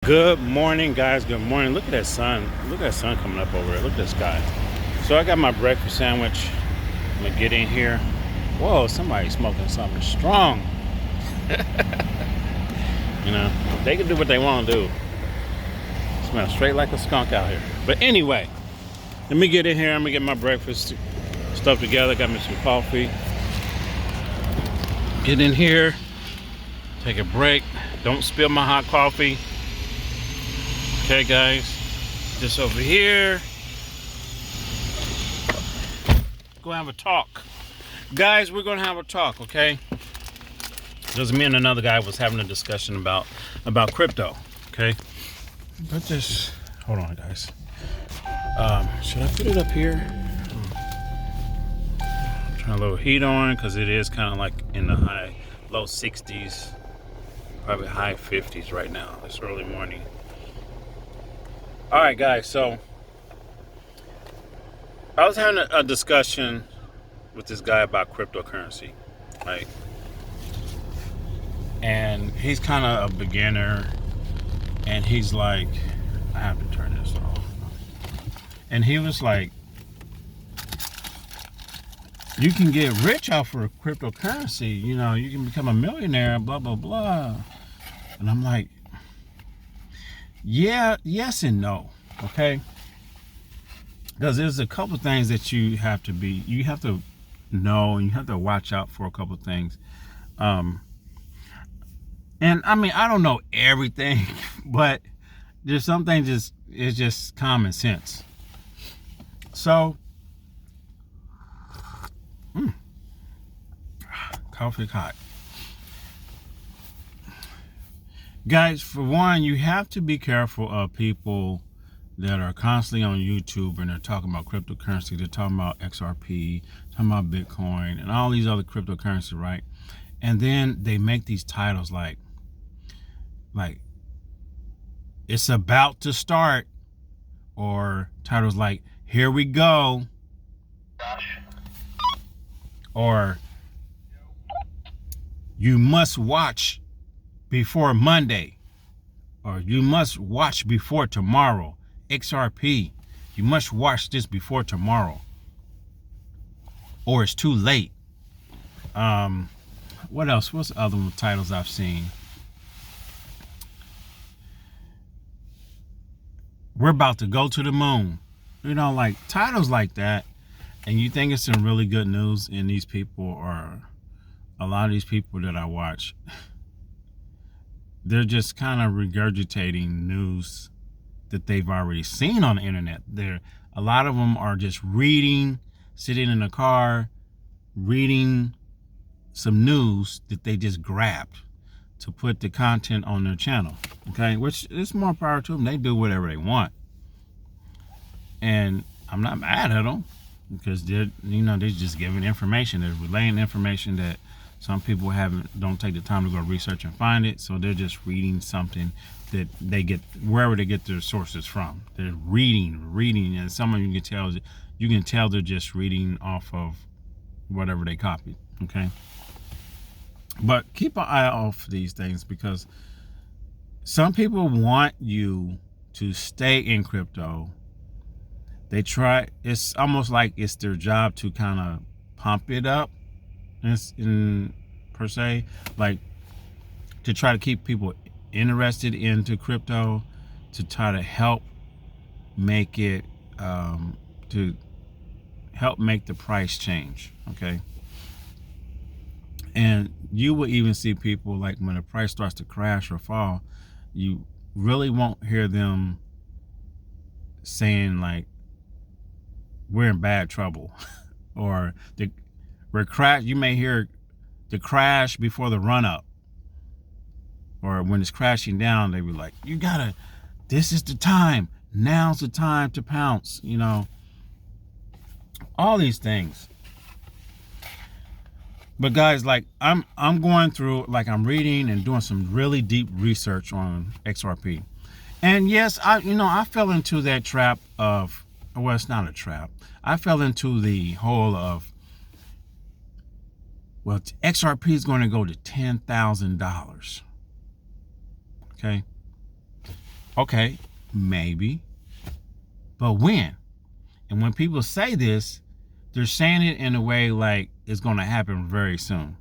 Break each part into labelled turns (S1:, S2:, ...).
S1: Good morning, guys. Good morning. Look at that sun. Look at that sun coming up over there. Look at the sky. So I got my breakfast sandwich. I'm gonna get in here. Whoa, somebody's smoking something strong. You know, they can do what they want to do. Smells straight like a skunk out here. But anyway, let me get in here. I'm gonna get my breakfast stuff together. Got me some coffee. Get in here. Take a break. Don't spill my hot coffee. Okay, guys, just over here. Go have a talk. Guys, we're gonna have a talk, okay? Because me and another guy was having a discussion about crypto, okay? But just, hold on, guys. Should I put it up here? Trying a little heat on, because it is kind of like in the low 60s, probably high 50s right now. It's early morning. All right, guys, so I was having a discussion with this guy about cryptocurrency, right? And he's kind of a beginner, and he's like, I have to turn this off. And he was like, you can get rich off of cryptocurrency, you know, you can become a millionaire, blah, blah, blah. And I'm like, yeah, yes and no, okay? Because there's a couple things that you have to know, and you have to watch out for a couple things. And I mean, I don't know everything, but there's some things it's just common sense. So, coffee hot. Guys, for one, you have to be careful of people that are constantly on YouTube and they're talking about cryptocurrency. They're talking about XRP, talking about Bitcoin, and all these other cryptocurrency, right? And then they make these titles like it's about to start, or titles like here we go, or you must watch before Monday, or you must watch before tomorrow. XRP, you must watch this before tomorrow, or it's too late. What else? What's the other titles I've seen? We're about to go to the moon. You know, like titles like that, and you think it's some really good news, and these people are, a lot of these people that I watch, they're just kind of regurgitating news that they've already seen on the internet. A lot of them are just reading, sitting in a car, reading some news that they just grabbed to put the content on their channel. Okay, which is more power to them. They do whatever they want, and I'm not mad at them because they're just giving information. They're relaying information that some people don't take the time to go research and find it, so they're just reading something that they get wherever they get their sources from. They're reading, and some of you can tell they're just reading off of whatever they copied. Okay, but keep an eye off these things, because some people want you to stay in crypto. It's almost like it's their job to kind of pump it up, per se, like to try to keep people interested into crypto, to try to help make it to help make the price change. Okay, and you will even see people, like when the price starts to crash or fall, you really won't hear them saying like we're in bad trouble or you may hear the crash before the run up, or when it's crashing down, they be like, this is the time, now's the time to pounce, you know, all these things. But guys, like I'm going through, like I'm reading and doing some really deep research on XRP. And yes, I fell into that trap of, well, it's not a trap. I fell into the hole of, well, XRP is going to go to $10,000. Okay. Okay, maybe, but when? And when people say this, they're saying it in a way like it's going to happen very soon.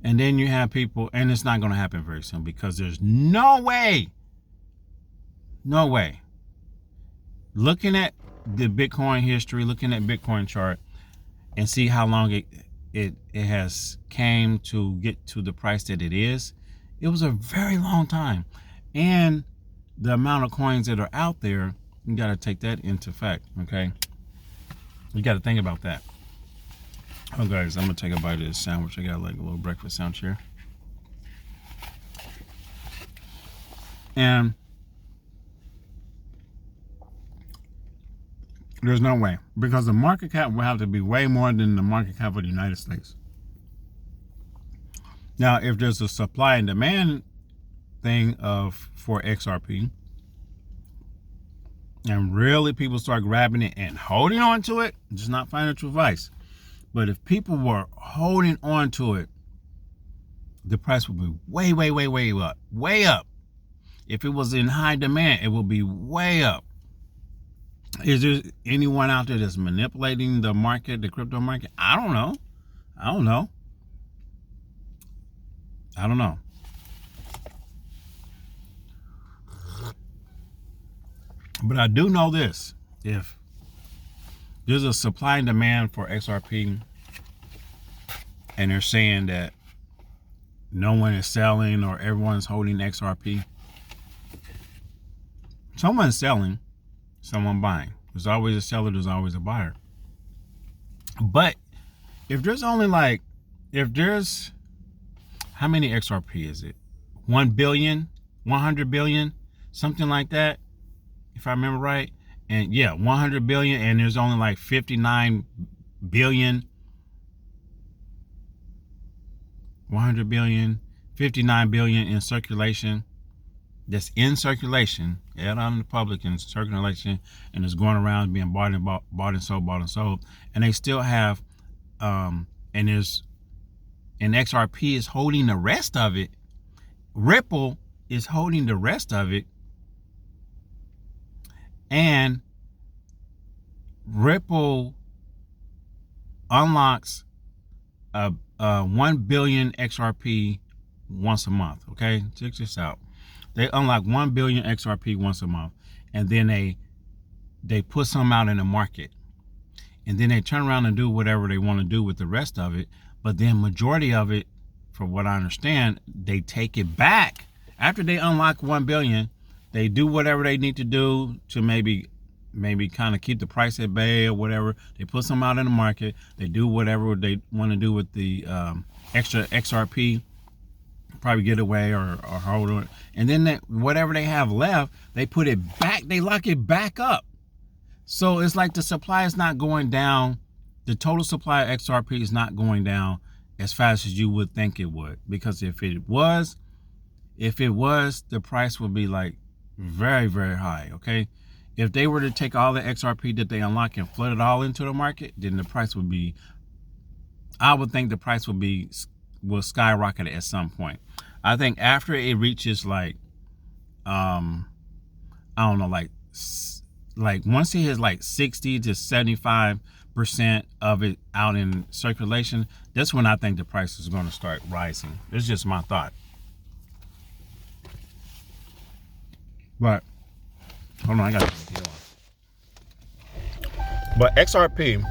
S1: And then you have people, and it's not going to happen very soon, because there's no way. Looking at the Bitcoin history, looking at Bitcoin chart, and see how long it has came to get to the price that it is. It was a very long time. And the amount of coins that are out there, you got to take that into fact, okay? You got to think about that. Oh, guys, I'm going to take a bite of this sandwich. I got like a little breakfast sandwich here. And there's no way, because the market cap will have to be way more than the market cap of the United States. Now, if there's a supply and demand thing for XRP, and really people start grabbing it and holding on to it, just not financial advice, but if people were holding on to it, the price would be way up. If it was in high demand, it will be way up. Is there anyone out there that's manipulating the market, the crypto market? I don't know. But I do know this: if there's a supply and demand for XRP, and they're saying that no one is selling or everyone's holding XRP, someone's selling, someone buying. There's always a seller, there's always a buyer. But if there's only how many XRP is it? 1 billion, 100 billion, something like that, if I remember right. And yeah, 100 billion, and there's only like 59 billion, 100 billion, 59 billion in circulation. That's in circulation, out on the public in circulation, and it's going around being bought and sold. And they still have, and XRP is holding the rest of it. Ripple is holding the rest of it. And Ripple unlocks 1 billion XRP once a month. Okay, check this out. They unlock 1 billion XRP once a month, and then they put some out in the market, and then they turn around and do whatever they want to do with the rest of it. But then majority of it, from what I understand, they take it back after they unlock 1 billion. They do whatever they need to do to maybe kind of keep the price at bay or whatever. They put some out in the market. They do whatever they want to do with the extra XRP. Probably get away or hold on, and then whatever they have left, they put it back, they lock it back up. So it's like the supply is not going down. The total supply of XRP is not going down as fast as you would think it would, because if it was, the price would be like very, very high. Okay, if they were to take all the XRP that they unlock and flood it all into the market, then the price would be, I would think the price will skyrocket at some point. I think after it reaches like I don't know, like once it hits like 60 to 75% of it out in circulation, that's when I think the price is going to start rising. It's just my thought. But hold on, I got to take it off. But XRP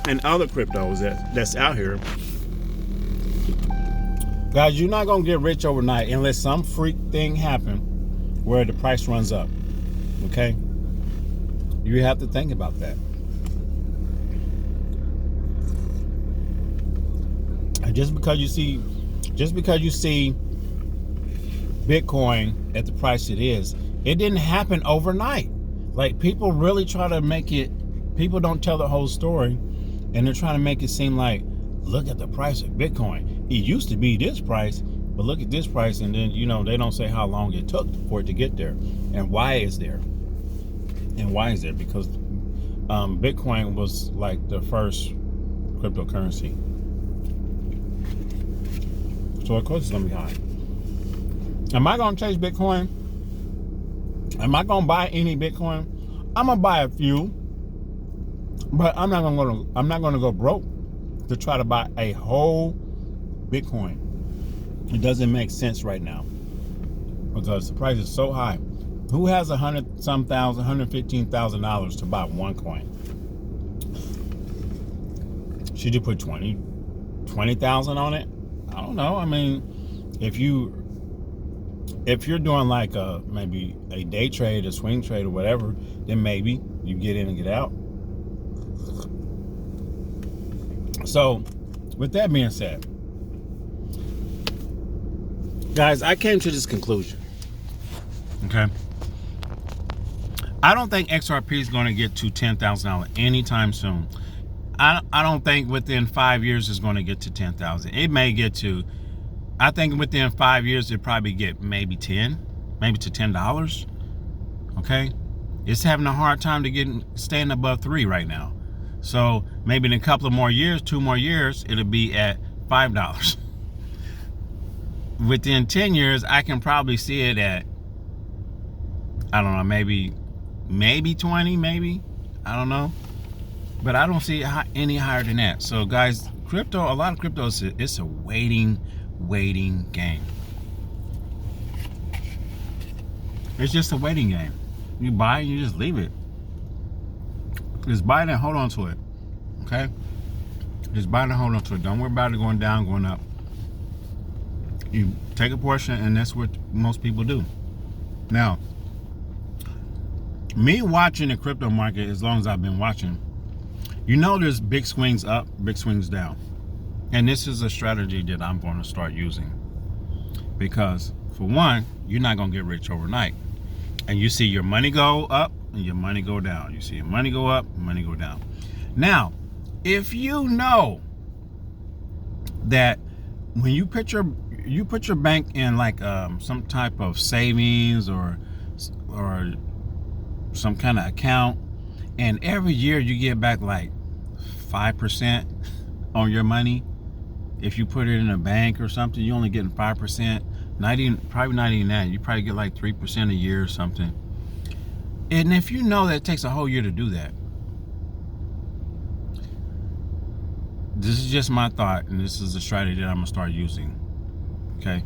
S1: and other cryptos that's out here, guys, you're not gonna get rich overnight unless some freak thing happen where the price runs up. Okay, you have to think about that. And just because you see Bitcoin at the price it is, it didn't happen overnight. Like, people really try to make it, people don't tell the whole story. And they're trying to make it seem like, look at the price of Bitcoin. It used to be this price, but look at this price. And then, they don't say how long it took for it to get there and why it's there. Because Bitcoin was like the first cryptocurrency. So of course it's gonna be high. Am I going to chase Bitcoin? Am I going to buy any Bitcoin? I'm going to buy a few, but I'm not going to go broke to try to buy a whole Bitcoin. It doesn't make sense right now because the price is so high. Who has $115,000 to buy one coin? Should you put 20,000 on it? I don't know. I mean, if you're doing like maybe a day trade, a swing trade, or whatever, then maybe you get in and get out. So, with that being said, guys, I came to this conclusion. Okay, I don't think XRP is going to get to $10,000 anytime soon. I don't think within 5 years it's going to get to 10,000. It may get to, I think within 5 years it probably get maybe to $10. Okay, it's having a hard time to staying above 3 right now. So maybe in a couple of more years, 2 more years, it'll be at $5. Within 10 years, I can probably see it at, I don't know, maybe 20, maybe, I don't know. But I don't see it any higher than that. So guys, crypto, a lot of crypto, it's a waiting game. It's just a waiting game. You buy and you just leave it. Just buy it and hold on to it. Okay? Just buy it and hold on to it. Don't worry about it going down, going up. You take a portion, and that's what most people do. Now, me watching the crypto market as long as I've been watching, you know there's big swings up, big swings down. And this is a strategy that I'm going to start using. Because, for one, you're not going to get rich overnight. And you see your money go up and your money go down. You see your money go up, money go down. Now, if you know that when you put your bank in like some type of savings or some kind of account, and every year you get back like 5% on your money. If you put it in a bank or something, you're only getting 5%. Probably not even that. You probably get like 3% a year or something. And if you know that it takes a whole year to do that, this is just my thought, and this is a strategy that I'm gonna start using. Okay,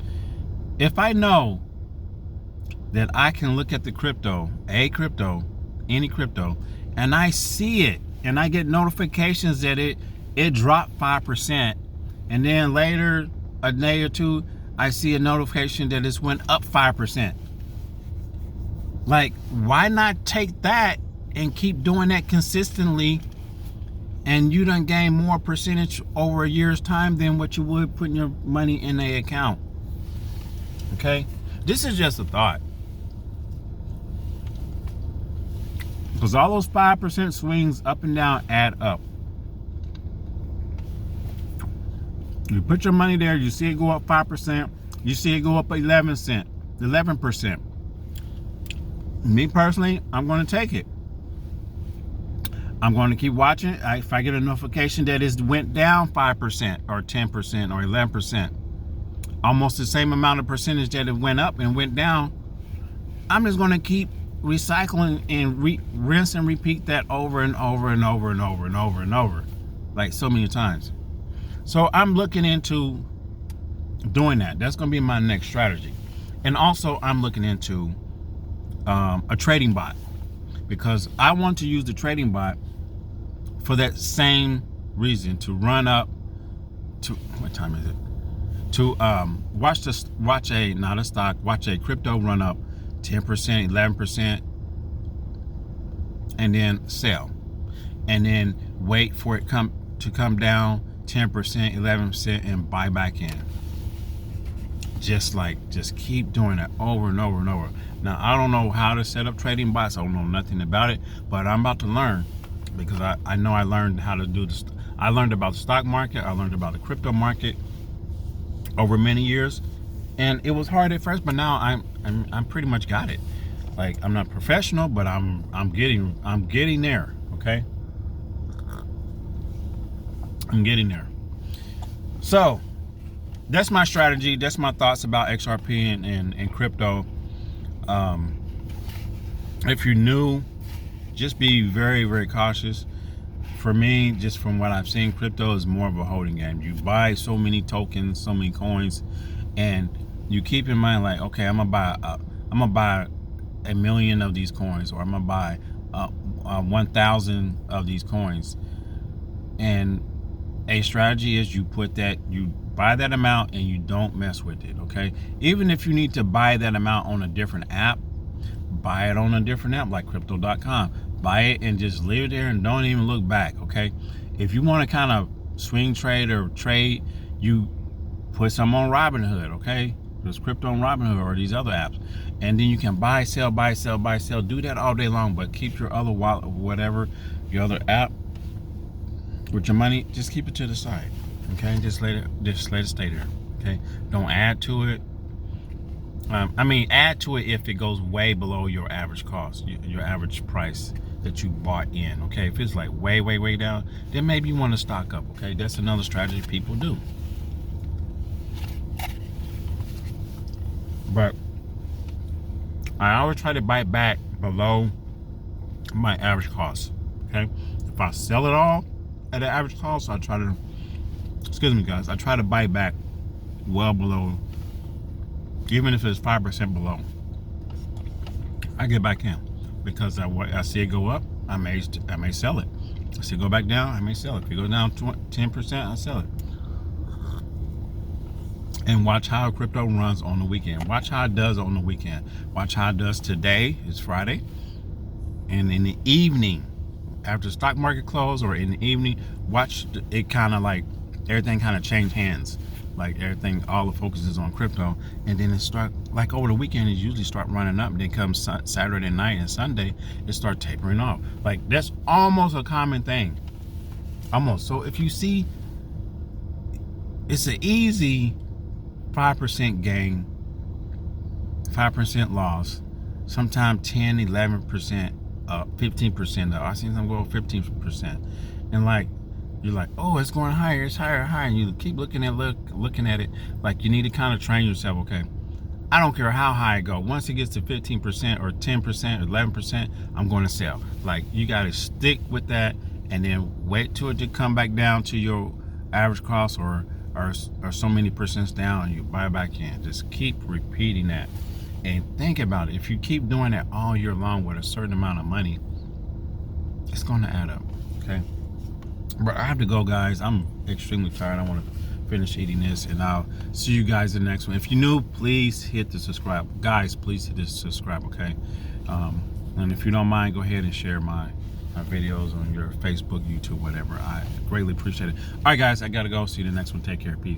S1: if I know that I can look at the crypto, any crypto, and I see it, and I get notifications that it dropped 5%, and then later, a day or two, I see a notification that it's went up 5%. Like, why not take that and keep doing that consistently, and you done gain more percentage over a year's time than what you would putting your money in a account? Okay, this is just a thought. Because all those 5% swings up and down add up. You put your money there, you see it go up 5%, you see it go up 11%. Me personally, I'm going to take it. I'm going to keep watching. If I get a notification that it went down 5% or 10% or 11%, almost the same amount of percentage that it went up and went down, I'm just going to keep recycling and rinse and repeat that over and over and over and over and over and over, like so many times. So I'm looking into doing that. That's going to be my next strategy. And also I'm looking into a trading bot, because I want to use the trading bot for that same reason, to run up to, what time is it? To watch a crypto run up 10%, 11%, and then sell, and then wait for it to come down 10%, 11%, and buy back in. Just keep doing that over and over and over. Now, I don't know how to set up trading bots. I don't know nothing about it, but I'm about to learn, because I know I learned how to do this. I learned about the stock market. I learned about the crypto market over many years, and it was hard at first, but now I'm pretty much got it. Like, I'm not professional, but I'm getting there. Okay, I'm getting there. So that's my strategy. That's my thoughts about XRP and crypto. If you're new, just be very, very cautious. For me, just from what I've seen, crypto is more of a holding game. You buy so many tokens, so many coins, and you keep in mind, like, okay, I'm gonna buy a million of these coins, or I'm gonna buy 1,000 of these coins. And a strategy is you buy that amount and you don't mess with it. Okay, even if you need to buy that amount on a different app, buy it on a different app like crypto.com. Buy it and just leave it there and don't even look back. Okay, if you want to kind of swing trade or trade, you put some on Robinhood. Okay, there's crypto on Robinhood or these other apps, and then you can buy, sell, buy, sell, buy, sell. Do that all day long, but keep your other wallet, whatever your other app with your money, just keep it to the side. Okay, just let it stay there. Okay, don't add to it. Add to it if it goes way below your average cost, your average price that you bought in. Okay, if it's like way, way, way down, then maybe you want to stock up. Okay, that's another strategy people do. But I always try to buy back below my average cost. Okay, if I sell it all at the average cost, I try to, excuse me guys, I try to buy back well below. Even if it's 5% below, I get back in, because I see it go up, I may sell it. I see it go back down, I may sell it. If it goes down 10%, I sell it. And watch how crypto runs on the weekend. Watch how it does on the weekend. Watch how it does today. It's Friday, and in the evening, after the stock market close, or in the evening, watch it kind of like everything kind of change hands. Like everything, all the focus is on crypto, and then it start, like over the weekend, it usually start running up, and then comes Saturday night and Sunday, it start tapering off. Like that's almost a common thing, almost. So if you see, it's an easy 5% gain, 5% loss, sometimes 10, 11%, 15%. I seen them go 15%, and like, you're like, oh, it's going higher, it's higher, higher, and you keep looking at it. Like, you need to kind of train yourself. Okay, I don't care how high it go. Once it gets to 15% or 10% or 11%, I'm going to sell. Like, you got to stick with that, and then wait till it to come back down to your average cost, or so many percents down, and you buy back in. Just keep repeating that, and think about it. If you keep doing that all year long with a certain amount of money, it's going to add up. Okay. But I have to go, guys. I'm extremely tired. I want to finish eating this, and I'll see you guys in the next one. If you're new, please hit the subscribe. Guys, please hit the subscribe, okay? And if you don't mind, go ahead and share my videos on your Facebook, YouTube, whatever. I greatly appreciate it. All right, guys, I got to go. See you in the next one. Take care. Peace.